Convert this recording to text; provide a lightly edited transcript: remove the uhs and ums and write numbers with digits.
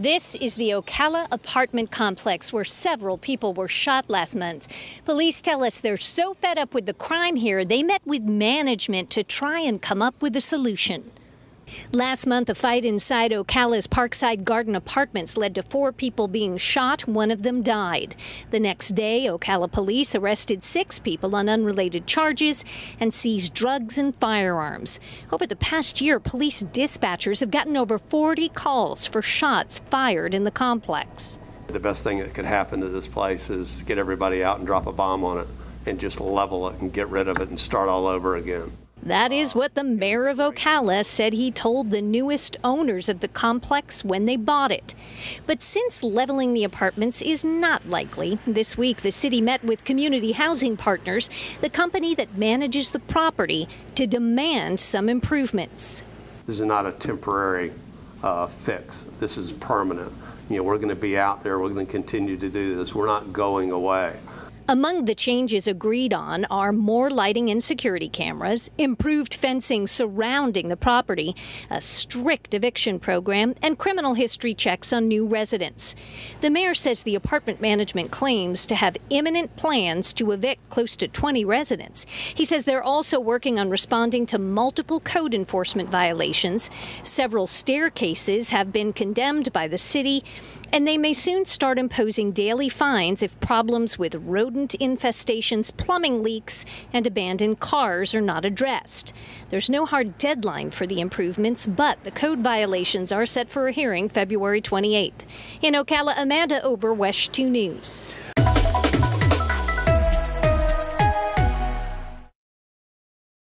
This is the Ocala apartment complex where several people were shot last month. Police tell us they're so fed up with the crime here, they met with management to try and come up with a solution. Last month, a fight inside Ocala's Parkside Garden Apartments led to 4 people being shot. One of them died. The next day, Ocala police arrested 6 people on unrelated charges and seized drugs and firearms. Over the past year, police dispatchers have gotten over 40 calls for shots fired in the complex. The best thing that could happen to this place is get everybody out and drop a bomb on it and just level it and get rid of it and start all over again. That is what the mayor of Ocala said he told the newest owners of the complex when they bought it. But since leveling the apartments is not likely, this week the city met with Community Housing Partners, the company that manages the property, to demand some improvements. This is not a temporary fix. This is permanent. We're going to be out there. We're going to continue to do this. We're not going away. Among the changes agreed on are more lighting and security cameras, improved fencing surrounding the property, a strict eviction program, and criminal history checks on new residents. The mayor says the apartment management claims to have imminent plans to evict close to 20 residents. He says they're also working on responding to multiple code enforcement violations. Several staircases have been condemned by the city, and they may soon start imposing daily fines if problems with rodent infestations, plumbing leaks, and abandoned cars are not addressed. There's no hard deadline for the improvements, but the code violations are set for a hearing February 28th. In Ocala, Amanda Ober, WESH 2 News.